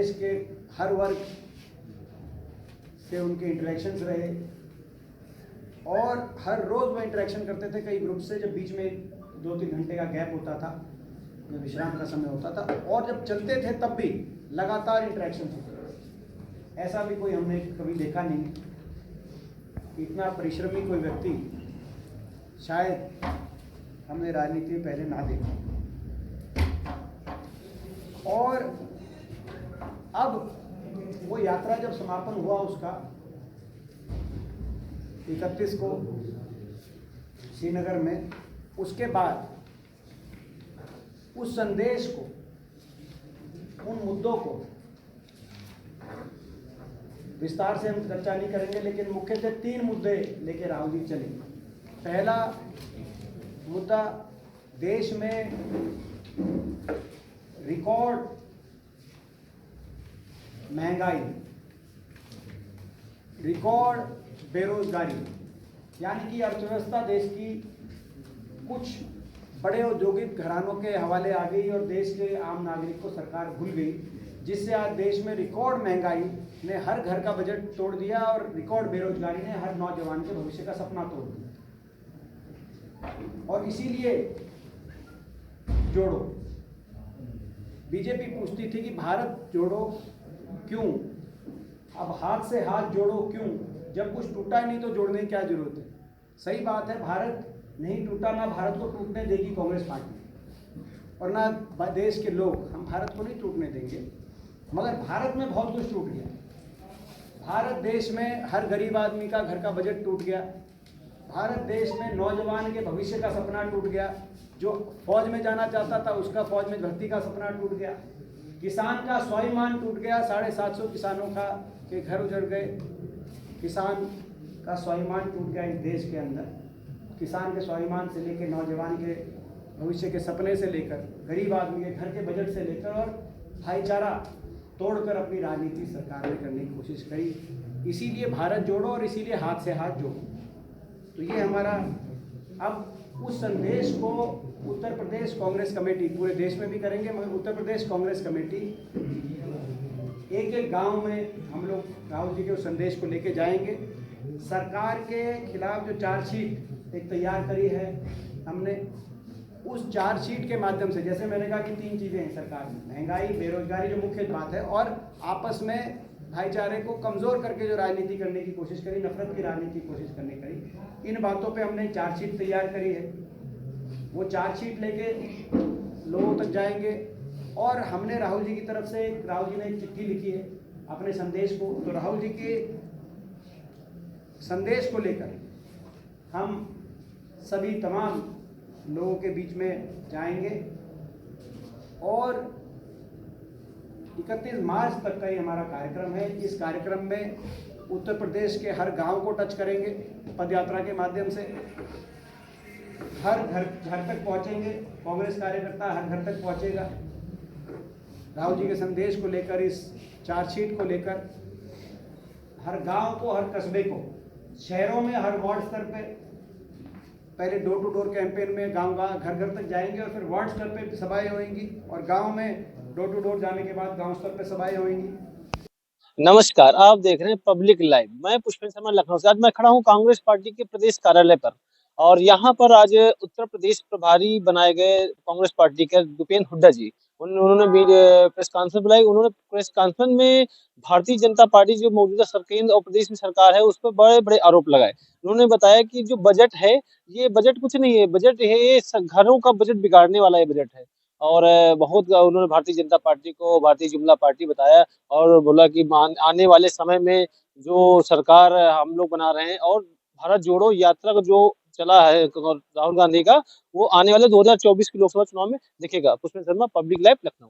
देश के हर वर्ग से उनके इंटरेक्शंस रहे और हर रोज़ वो इंटरेक्शन करते थे कई ग्रुप से, जब बीच में 2-3 घंटे का गैप होता था, जब विश्राम का समय होता था, और जब चलते थे तब भी लगातार इंटरेक्शन होते थे। ऐसा भी कोई हमने कभी देखा नहीं। इतना परिश्रमी कोई व्यक्ति शायद हमने राजनीति में पहले ना देखा। और अब वो यात्रा जब समापन हुआ उसका 31 को श्रीनगर में, उसके बाद उस संदेश को, उन मुद्दों को विस्तार से हम चर्चा नहीं करेंगे, लेकिन मुख्यतः 3 मुद्दे लेके राहुल जी चले। पहला मुद्दा, देश में रिकॉर्ड महंगाई, रिकॉर्ड बेरोजगारी, यानी कि अर्थव्यवस्था देश की कुछ बड़े औद्योगिक घरानों के हवाले आ गई और देश के आम नागरिक को सरकार भूल गई, जिससे आज देश में रिकॉर्ड महंगाई ने हर घर का बजट तोड़ दिया और रिकॉर्ड बेरोजगारी ने हर नौजवान के भविष्य का सपना तोड़ दिया। और इसीलिए जोड़ो, बीजेपी पूछती थी कि भारत जोड़ो क्यों, अब हाथ से हाथ जोड़ो क्यों, जब कुछ टूटा ही नहीं तो जोड़ने की क्या जरूरत है। सही बात है, भारत नहीं टूटा, ना भारत को टूटने देगी कांग्रेस पार्टी और ना देश के लोग, हम भारत को नहीं टूटने देंगे। मगर भारत में बहुत कुछ टूट गया। भारत देश में हर गरीब आदमी का घर का बजट टूट गया। भारत देश में नौजवान के भविष्य का सपना टूट गया। जो फौज में जाना चाहता था उसका फौज में भर्ती का सपना टूट गया। किसान का स्वाभिमान टूट गया। 750 किसानों का के घर उजड़ गए। किसान का स्वाभिमान टूट गया इस देश के अंदर। किसान के स्वाभिमान से लेकर नौजवान के भविष्य के सपने से लेकर गरीब आदमी के घर के बजट से लेकर और भाईचारा तोड़कर अपनी राजनीति सरकार ने करने की कोशिश करी। इसीलिए भारत जोड़ो और इसीलिए हाथ से हाथ जोड़ो। तो ये हमारा, अब उस संदेश को उत्तर प्रदेश कांग्रेस कमेटी, पूरे देश में भी करेंगे मगर उत्तर प्रदेश कांग्रेस कमेटी एक एक गांव में हम लोग राहुल जी के उस संदेश को लेके जाएंगे। सरकार के खिलाफ जो चार्जशीट एक तैयार करी है हमने, उस चार्जशीट के माध्यम से, जैसे मैंने कहा कि 3 चीज़ें हैं सरकार में, महंगाई, बेरोजगारी जो मुख्य बात है, और आपस में भाईचारे को कमज़ोर करके जो राजनीति करने की कोशिश करी, नफरत की राजनीति की कोशिश करने करी, इन बातों पे हमने चार्जशीट तैयार करी है। वो चार्जशीट लेके लोगों तक जाएंगे। और हमने राहुल जी की तरफ से, राहुल जी ने एक चिट्ठी लिखी है अपने संदेश को, तो राहुल जी के संदेश को लेकर हम सभी तमाम लोगों के बीच में जाएंगे और 31 मार्च तक का ये हमारा कार्यक्रम है। इस कार्यक्रम में उत्तर प्रदेश के हर गांव को टच करेंगे पदयात्रा के माध्यम से, हर घर तक पहुंचेंगे। कांग्रेस कार्यकर्ता हर घर तक पहुंचेगा राहुल जी के संदेश को लेकर, इस चार्जशीट को लेकर। हर गांव को, हर कस्बे को, शहरों में हर वार्ड स्तर पे पहले डोर टू डोर कैंपेन में गांव घर घर तक जाएंगे और फिर वार्ड स्तर पे सभाएं होंगी और गांव में डोर टू डोर जाने के बाद गांव स्तर पे सभाएं होंगी। नमस्कार, आप देख रहे हैं पब्लिक लाइव। मैं पुष्पेंद्र शर्मा, लखनऊ से। आज मैं खड़ा हूं कांग्रेस पार्टी के प्रदेश कार्यालय पर और यहाँ पर आज उत्तर प्रदेश प्रभारी बनाए गए कांग्रेस पार्टी के भूपेंद्र हुड्डा जी, उन्होंने भी प्रेस कॉन्फ्रेंस बुलाई। उन्होंने प्रेस कॉन्फ्रेंस में भारतीय जनता पार्टी जो मौजूदा केंद्र और प्रदेश में सरकार है उस पर बड़े बड़े आरोप लगाए। उन्होंने बताया कि जो बजट है ये बजट कुछ नहीं है, बजट है ये घरों का बजट बिगाड़ने वाला ये बजट है। और बहुत उन्होंने भारतीय जनता पार्टी को भारतीय जुमला पार्टी बताया और बोला कि आने वाले समय में जो सरकार हम लोग बना रहे हैं और भारत जोड़ो यात्रा का जो चला है राहुल गांधी का, वो आने वाले 2024 के लोकसभा चुनाव में दिखेगा। Pushpendra Sharma, public live, Lucknow.